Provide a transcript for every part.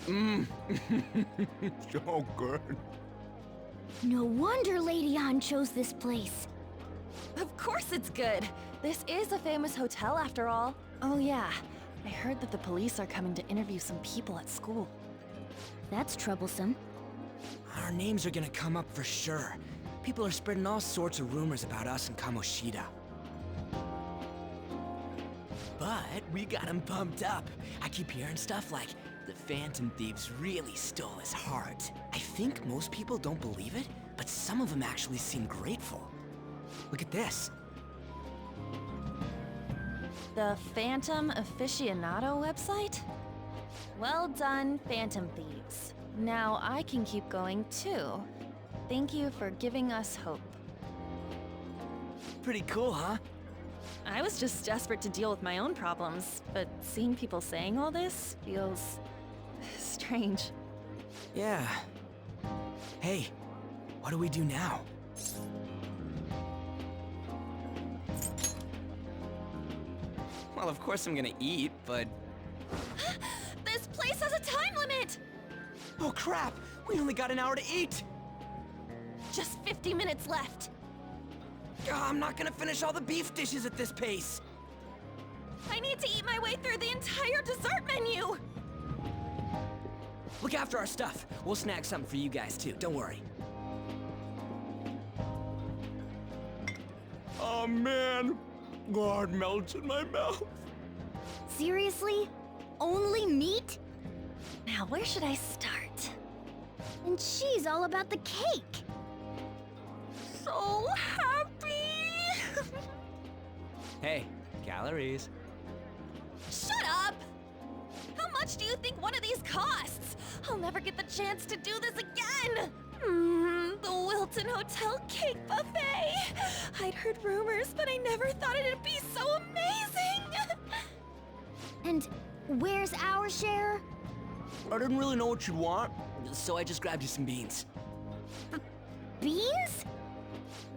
Mmm. So good. No wonder Lady An chose this place. Of course it's good. This is a famous hotel after all. Oh yeah, I heard that the police are coming to interview some people at school. That's troublesome. Our names are gonna come up for sure. People are spreading all sorts of rumors about us and Kamoshida. But we got him pumped up. I keep hearing stuff like, the Phantom Thieves really stole his heart. I think most people don't believe it, but some of them actually seem grateful. Look at this. The Phantom Aficionado website? Well done, Phantom Thieves. Now I can keep going too. Thank you for giving us hope. Pretty cool, huh? I was just desperate to deal with my own problems, but seeing people saying all this feels strange. Yeah. Hey, what do we do now? Well, of course I'm gonna eat, but... This place has a time limit! Oh crap! We only got an hour to eat! Just 50 minutes left. I'm not gonna finish all the beef dishes at this pace! I need to eat my way through the entire dessert menu! Look after our stuff. We'll snag something for you guys too, don't worry. Oh man, God melts in my mouth. Seriously? Only meat? Now, where should I start? And she's all about the cake. So happy! Hey, calories. Shut up! How much do you think one of these costs? I'll never get the chance to do this again! The Wilton Hotel Cake Buffet! I'd heard rumors, but I never thought it'd be so amazing! And where's our share? I didn't really know what you'd want, so I just grabbed you some beans. Beans?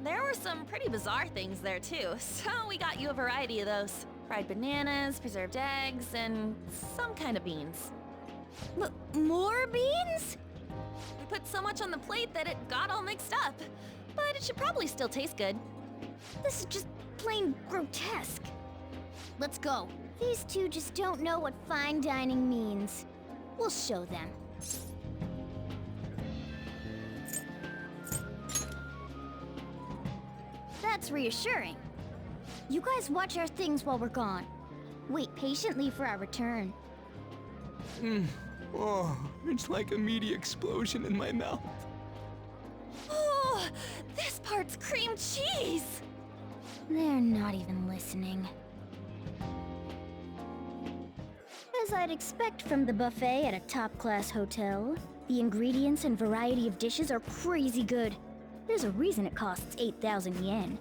There were some pretty bizarre things there too, so we got you a variety of those. Fried bananas, preserved eggs, and some kind of beans. More beans? We put so much on the plate that it got all mixed up, but it should probably still taste good. This is just plain grotesque. Let's go. These two just don't know what fine dining means. We'll show them. That's reassuring. You guys watch our things while we're gone. Wait patiently for our return. Oh, it's like a meaty explosion in my mouth. Oh, this part's cream cheese! They're not even listening. As I'd expect from the buffet at a top-class hotel, the ingredients and variety of dishes are crazy good. There's a reason it costs 8,000 yen.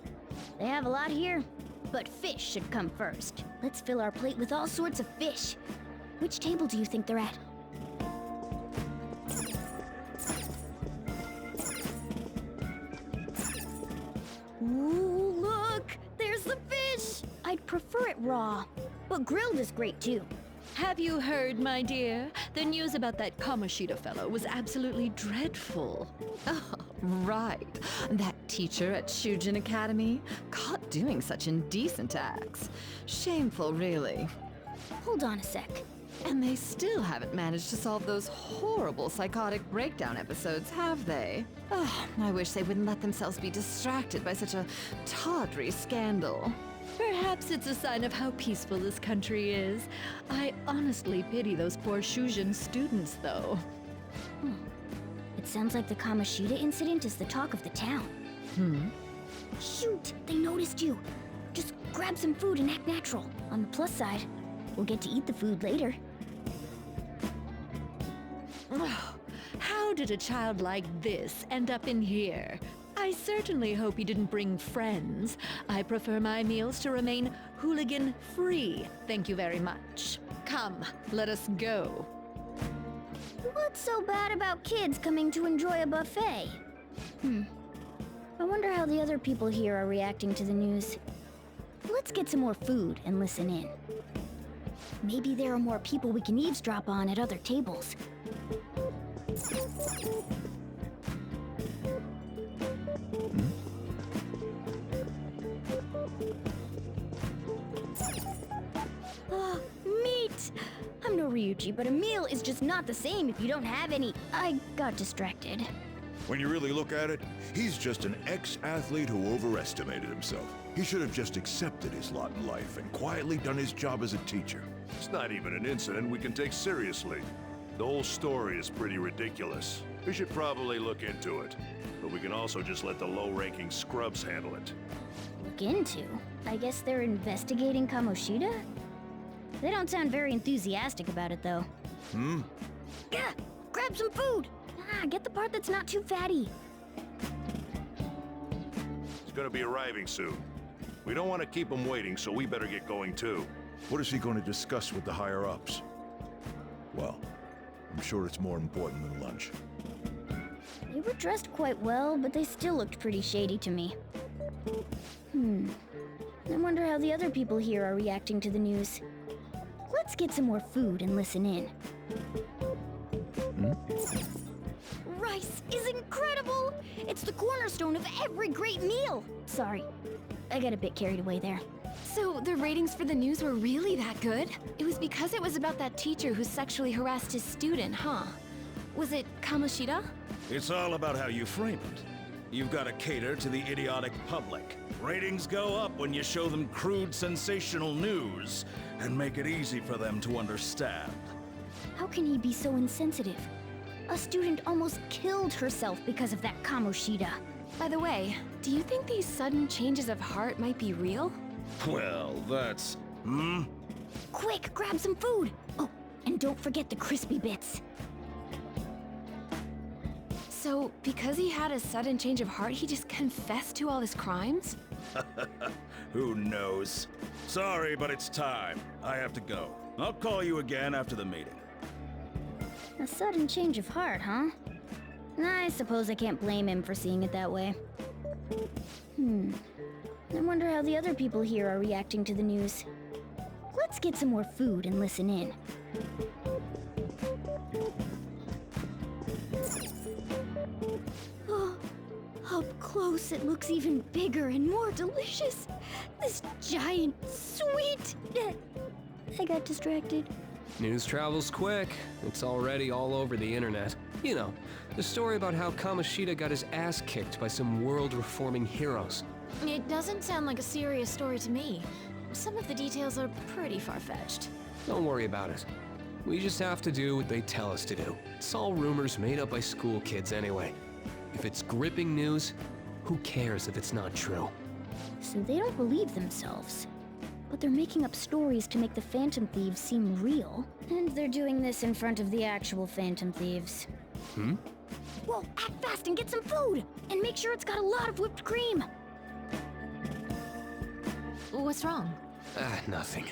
They have a lot here, but fish should come first. Let's fill our plate with all sorts of fish. Which table do you think they're at? Ooh, look! There's the fish! I'd prefer it raw, but grilled is great too. Have you heard, my dear? The news about that Kamoshida fellow was absolutely dreadful. Oh, right. That teacher at Shujin Academy, caught doing such indecent acts. Shameful, really. Hold on a sec. And they still haven't managed to solve those horrible psychotic breakdown episodes, have they? Oh, I wish they wouldn't let themselves be distracted by such a tawdry scandal. Perhaps it's a sign of how peaceful this country is. I honestly pity those poor Shujin students, though. It sounds like the Kamoshida incident is the talk of the town. Shoot, they noticed you. Just grab some food and act natural. On the plus side, we'll get to eat the food later. Oh, how did a child like this end up in here? I certainly hope he didn't bring friends. I prefer my meals to remain hooligan-free. Thank you very much. Come, let us go. What's so bad about kids coming to enjoy a buffet? I wonder how the other people here are reacting to the news. Let's get some more food and listen in. Maybe there are more people we can eavesdrop on at other tables. Ah, meat! I'm no Ryuji, but a meal is just not the same if you don't have any. I got distracted. When you really look at it, he's just an ex-athlete who overestimated himself. He should have just accepted his lot in life and quietly done his job as a teacher. It's not even an incident we can take seriously. The whole story is pretty ridiculous. We should probably look into it. But we can also just let the low-ranking scrubs handle it. Look into? I guess they're investigating Kamoshida? They don't sound very enthusiastic about it, though. Gah! Grab some food! Get the part that's not too fatty. He's gonna be arriving soon. We don't want to keep him waiting, so we better get going too. What is he going to discuss with the higher-ups? Well, I'm sure it's more important than lunch. They were dressed quite well, but they still looked pretty shady to me. I wonder how the other people here are reacting to the news. Let's get some more food and listen in. Rice is incredible! It's the cornerstone of every great meal! Sorry, I got a bit carried away there. So the ratings for the news were really that good? It was because it was about that teacher who sexually harassed his student, huh? Was it Kamoshida? It's all about how you frame it. You've got to cater to the idiotic public. Ratings go up when you show them crude, sensational news and make it easy for them to understand. How can he be so insensitive? A student almost killed herself because of that Kamoshida. By the way, do you think these sudden changes of heart might be real? Well, that's... Quick, grab some food! Oh, and don't forget the crispy bits. So, because he had a sudden change of heart, he just confessed to all his crimes? Who knows? Sorry, but it's time. I have to go. I'll call you again after the meeting. A sudden change of heart, huh? I suppose I can't blame him for seeing it that way. I wonder how the other people here are reacting to the news. Let's get some more food and listen in. Oh, up close it looks even bigger and more delicious. This giant sweet... I got distracted. News travels quick. It's already all over the internet. You know, the story about how Kamoshida got his ass kicked by some world-reforming heroes. It doesn't sound like a serious story to me. Some of the details are pretty far-fetched. Don't worry about it. We just have to do what they tell us to do. It's all rumors made up by school kids anyway. If it's gripping news, who cares if it's not true? So they don't believe themselves. But they're making up stories to make the Phantom Thieves seem real. And they're doing this in front of the actual Phantom Thieves. Whoa, act fast and get some food! And make sure it's got a lot of whipped cream! What's wrong? Nothing.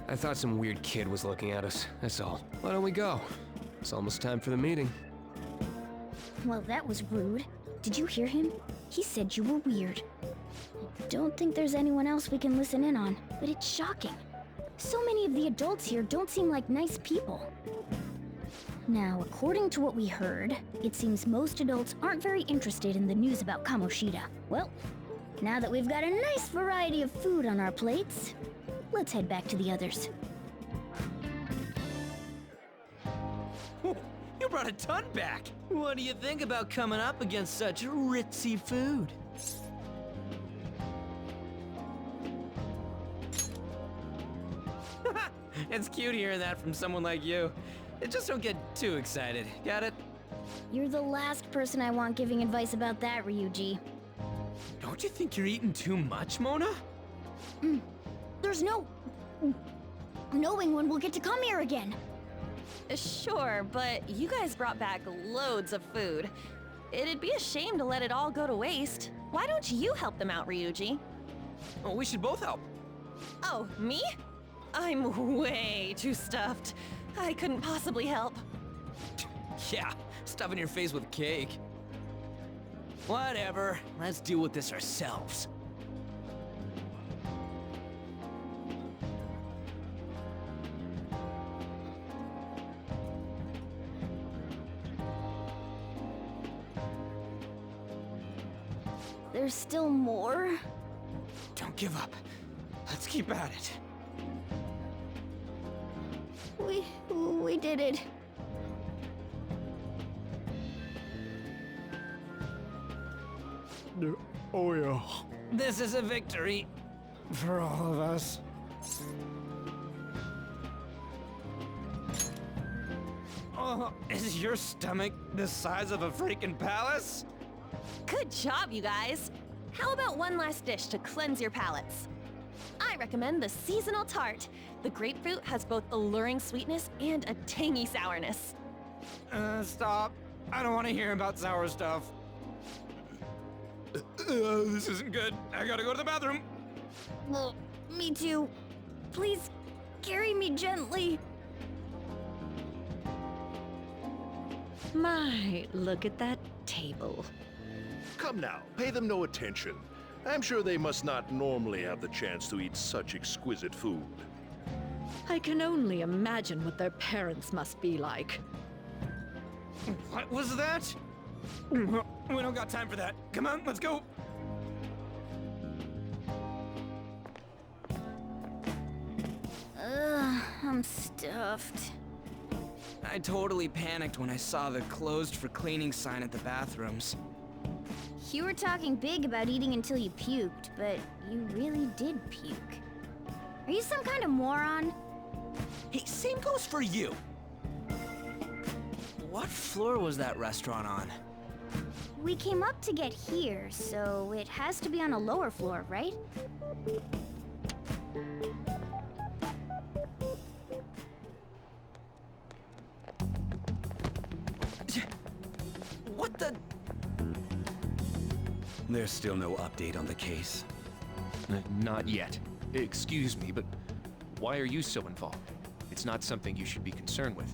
I thought some weird kid was looking at us, that's all. Why don't we go? It's almost time for the meeting. Well, that was rude. Did you hear him? He said you were weird. I don't think there's anyone else we can listen in on, but it's shocking. So many of the adults here don't seem like nice people. Now, according to what we heard, it seems most adults aren't very interested in the news about Kamoshida. Well, now that we've got a nice variety of food on our plates, let's head back to the others. You brought a ton back. What do you think about coming up against such ritzy food? It's cute hearing that from someone like you. Just don't get too excited, got it? You're the last person I want giving advice about that, Ryuji. Don't you think you're eating too much, Mona? There's no... knowing when we'll get to come here again. Sure, but you guys brought back loads of food. It'd be a shame to let it all go to waste. Why don't you help them out, Ryuji? Oh, we should both help. Oh, me? I'm way too stuffed. I couldn't possibly help. Yeah, stuffing your face with cake. Whatever, let's deal with this ourselves. There's still more? Don't give up. Let's keep at it. We did it. Oh yeah. This is a victory for all of us. Oh, is your stomach the size of a freaking palace? Good job, you guys. How about one last dish to cleanse your palates? I recommend the seasonal tart. The grapefruit has both alluring sweetness and a tangy sourness. Stop. I don't want to hear about sour stuff. This isn't good. I gotta go to the bathroom. Well, me too. Please, carry me gently. My, look at that table. Come now, pay them no attention. I'm sure they must not normally have the chance to eat such exquisite food. I can only imagine what their parents must be like. What was that? We don't got time for that. Come on, let's go. I'm stuffed. I totally panicked when I saw the closed for cleaning sign at the bathrooms. You were talking big about eating until you puked, but you really did puke. Are you some kind of moron? Hey, same goes for you. What floor was that restaurant on? We came up to get here, so it has to be on a lower floor, right? What the? There's still no update on the case. Not yet. Excuse me, but why are you so involved? It's not something you should be concerned with.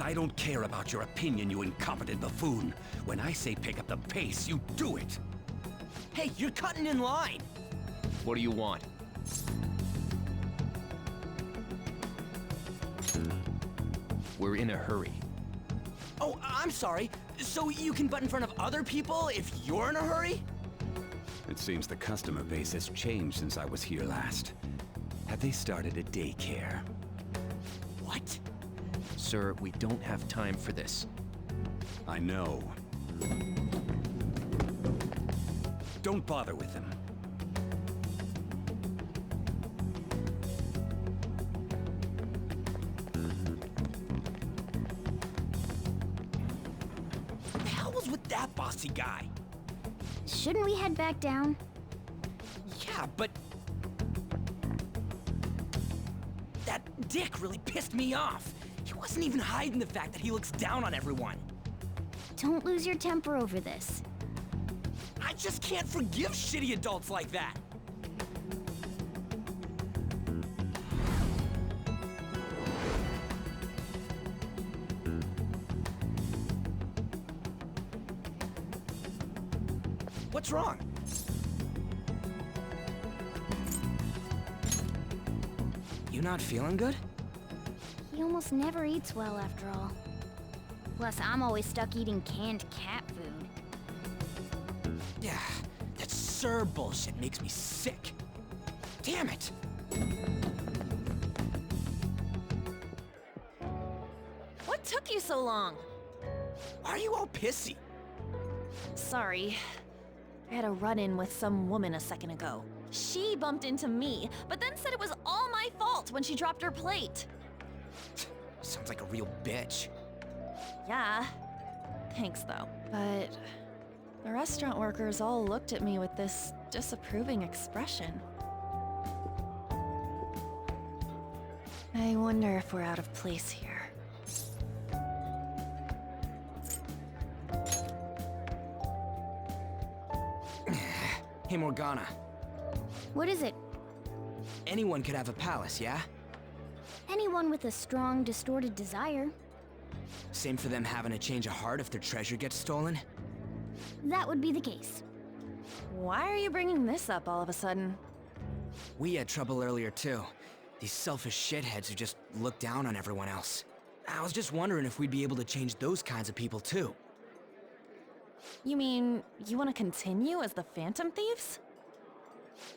I don't care about your opinion, you incompetent buffoon. When I say pick up the pace, you do it. Hey, you're cutting in line. What do you want? We're in a hurry. Oh, I'm sorry. So you can butt in front of other people if you're in a hurry? It seems the customer base has changed since I was here last. Have they started a daycare? What? Sir, we don't have time for this. I know. Don't bother with them. What the hell was with that bossy guy? Shouldn't we head back down? Yeah, but... that dick really pissed me off. He wasn't even hiding the fact that he looks down on everyone. Don't lose your temper over this. I just can't forgive shitty adults like that. What's wrong? You not feeling good? He almost never eats well after all. Plus, I'm always stuck eating canned cat food. Yeah, that Sir bullshit makes me sick. Damn it! What took you so long? Why are you all pissy? Sorry. I had a run-in with some woman a second ago. She bumped into me, but then said it was all my fault when she dropped her plate. Sounds like a real bitch. Yeah. Thanks, though. But the restaurant workers all looked at me with this disapproving expression. I wonder if we're out of place here. Hey, Morgana. What is it? Anyone could have a palace, yeah? Anyone with a strong, distorted desire. Same for them having a change of heart if their treasure gets stolen? That would be the case. Why are you bringing this up all of a sudden? We had trouble earlier, too. These selfish shitheads who just look down on everyone else. I was just wondering if we'd be able to change those kinds of people, too. You mean, you want to continue as the Phantom Thieves?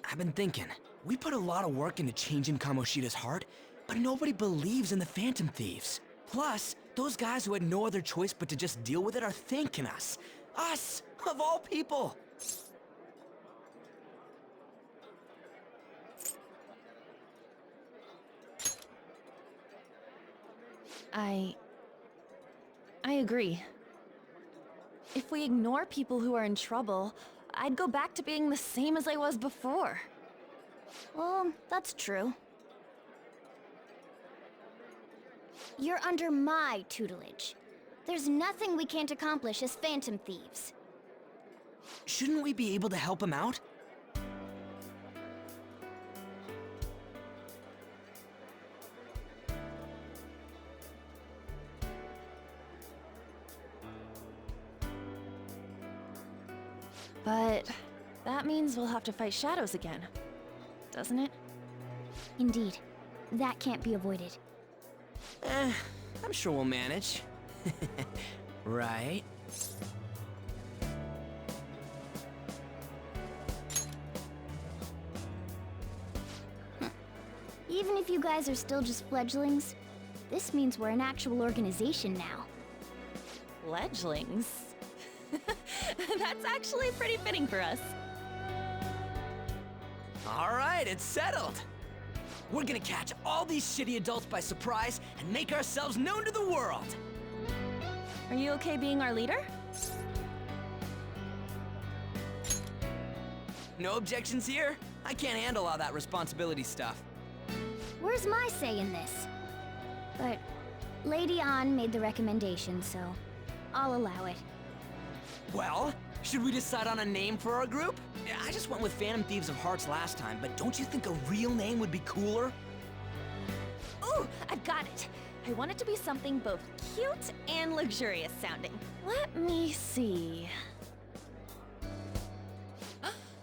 I've been thinking. We put a lot of work into changing Kamoshida's heart, but nobody believes in the Phantom Thieves. Plus, those guys who had no other choice but to just deal with it are thanking us. Us, of all people! I agree. If we ignore people who are in trouble, I'd go back to being the same as I was before. Well, that's true. You're under my tutelage. There's nothing we can't accomplish as Phantom Thieves. Shouldn't we be able to help him out? But that means we'll have to fight shadows again, doesn't it? Indeed. That can't be avoided. I'm sure we'll manage. Right? Even if you guys are still just fledglings, this means we're an actual organization now. Fledglings? That's actually pretty fitting for us. All right, it's settled. We're gonna catch all these shitty adults by surprise and make ourselves known to the world. Are you okay being our leader? No objections here? I can't handle all that responsibility stuff. Where's my say in this? But Lady An made the recommendation, so I'll allow it. Well, should we decide on a name for our group? I just went with Phantom Thieves of Hearts last time, but don't you think a real name would be cooler? Ooh, I've got it. I want it to be something both cute and luxurious sounding. Let me see.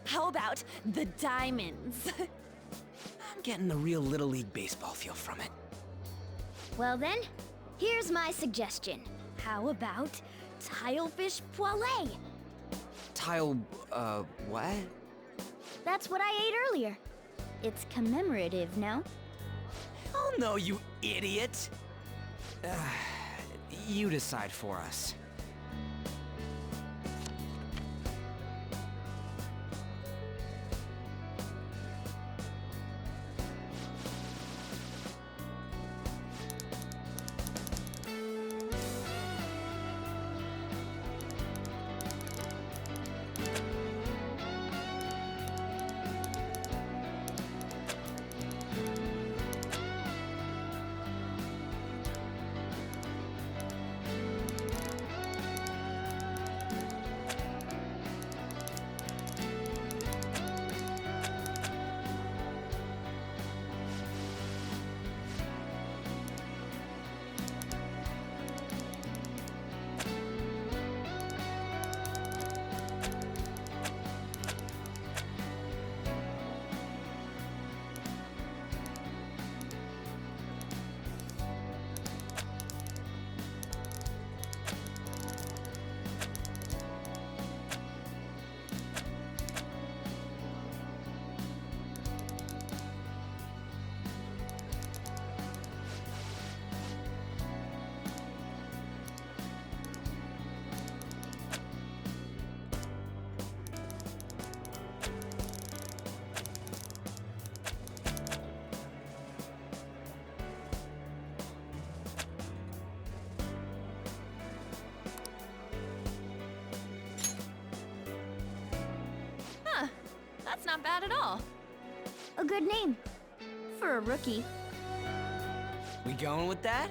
How about the Diamonds? I'm getting the real Little League Baseball feel from it. Well then, here's my suggestion. How about Tilefish Poêlée? What? That's what I ate earlier. It's commemorative, no? Oh no, you idiot! You decide for us. That's not bad at all. A good name. For a rookie. We going with that?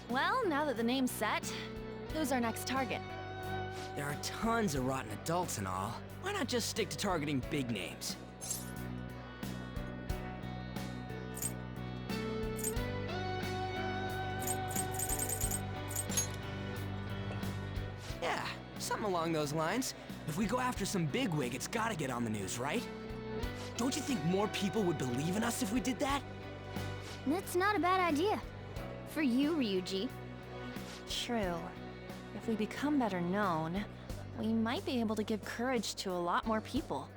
Well, now that the name's set, who's our next target? There are tons of rotten adults and all. Why not just stick to targeting big names? Yeah, something along those lines. If we go after some bigwig, it's gotta get on the news, right? Don't you think more people would believe in us if we did that? That's not a bad idea. for you, Ryuji. True. If we become better known, we might be able to give courage to a lot more people.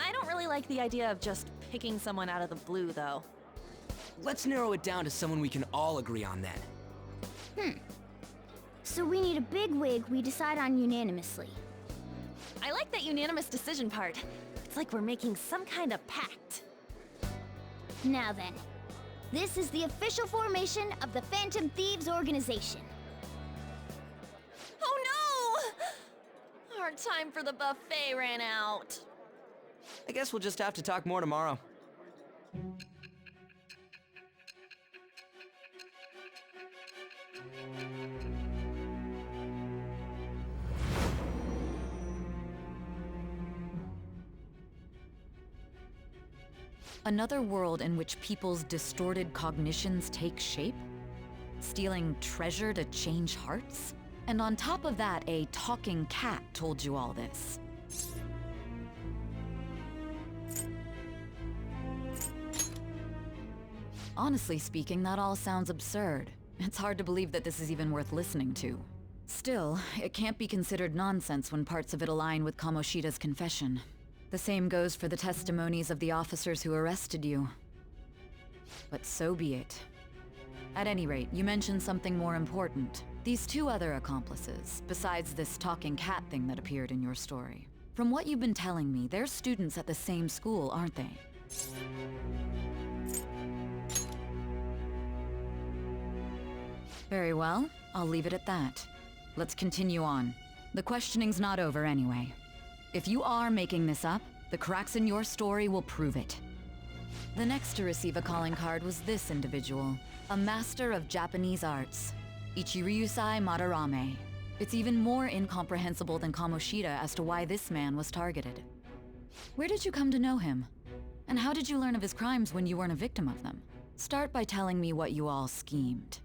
I don't really like the idea of just picking someone out of the blue, though. Let's narrow it down to someone we can all agree on then. So we need a big wig we decide on unanimously. I like that unanimous decision part. It's like we're making some kind of pact. Now then, this is the official formation of the Phantom Thieves organization. Oh no! Our time for the buffet ran out. I guess we'll just have to talk more tomorrow. Another world in which people's distorted cognitions take shape? Stealing treasure to change hearts? And on top of that, a talking cat told you all this. Honestly speaking, that all sounds absurd. It's hard to believe that this is even worth listening to. Still, it can't be considered nonsense when parts of it align with Kamoshida's confession. The same goes for the testimonies of the officers who arrested you. But so be it. At any rate, you mentioned something more important. These two other accomplices, besides this talking cat thing that appeared in your story. From what you've been telling me, they're students at the same school, aren't they? Very well, I'll leave it at that. Let's continue on. The questioning's not over anyway. If you are making this up, the cracks in your story will prove it. The next to receive a calling card was this individual, a master of Japanese arts, Ichiryusai Madarame. It's even more incomprehensible than Kamoshida as to why this man was targeted. Where did you come to know him? And how did you learn of his crimes when you weren't a victim of them? Start by telling me what you all schemed.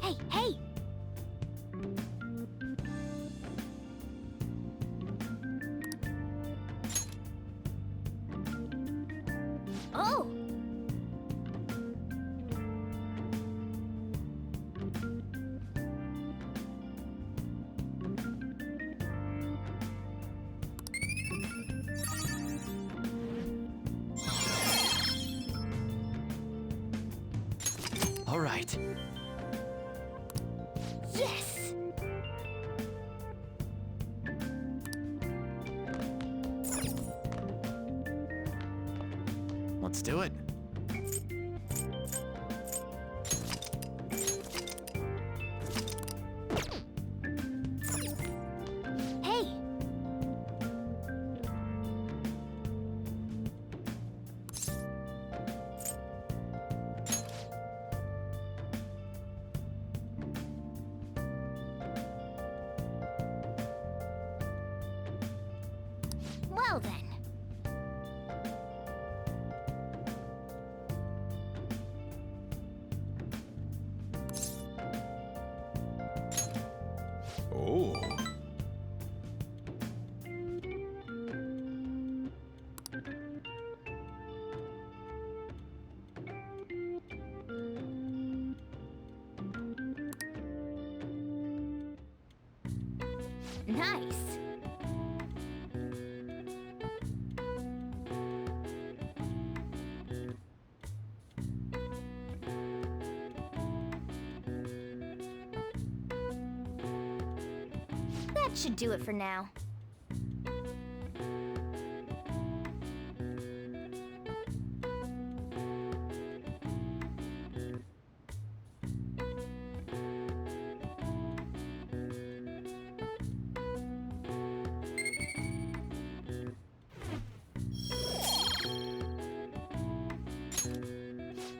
Hey, hey! Oh! All right. Yes! Let's do it. Hey! Nice. That should do it for now.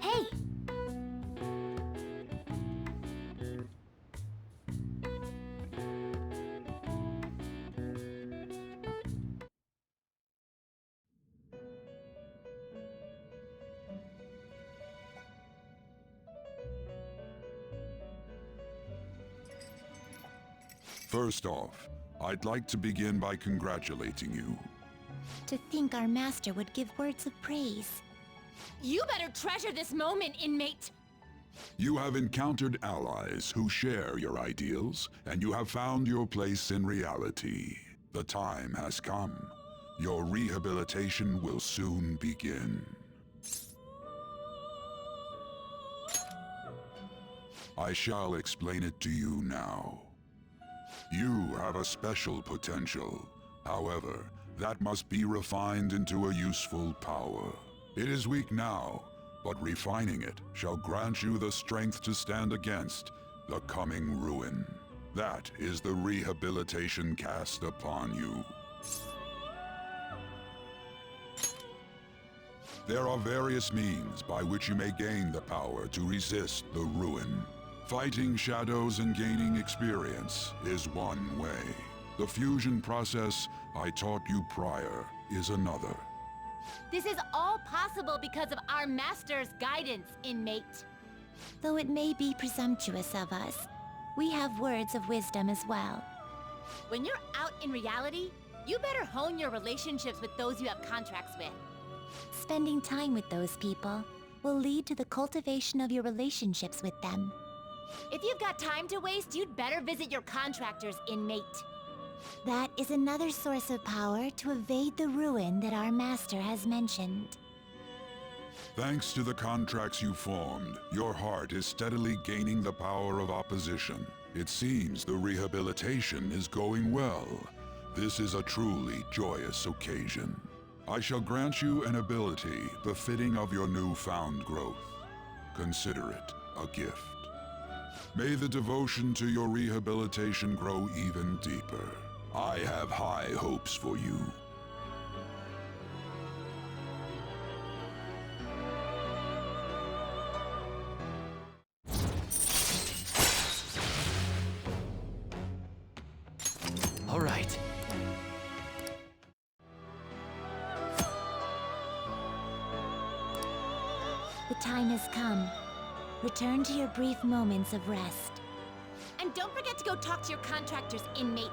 Hey! First off, I'd like to begin by congratulating you. To think our master would give words of praise. You better treasure this moment, inmate! You have encountered allies who share your ideals, and you have found your place in reality. The time has come. Your rehabilitation will soon begin. I shall explain it to you now. You have a special potential. However, that must be refined into a useful power. It is weak now, but refining it shall grant you the strength to stand against the coming ruin. That is the rehabilitation cast upon you. There are various means by which you may gain the power to resist the ruin. Fighting shadows and gaining experience is one way. The fusion process I taught you prior is another. This is all possible because of our master's guidance, inmate. Though it may be presumptuous of us, we have words of wisdom as well. When you're out in reality, you better hone your relationships with those you have contracts with. Spending time with those people will lead to the cultivation of your relationships with them. If you've got time to waste, you'd better visit your contractors, inmate. That is another source of power to evade the ruin that our master has mentioned. Thanks to the contracts you formed, your heart is steadily gaining the power of opposition. It seems the rehabilitation is going well. This is a truly joyous occasion. I shall grant you an ability befitting of your newfound growth. Consider it a gift. May the devotion to your rehabilitation grow even deeper. I have high hopes for you. All right. The time has come. Return to your brief moments of rest. And don't forget to go talk to your contractors, inmate.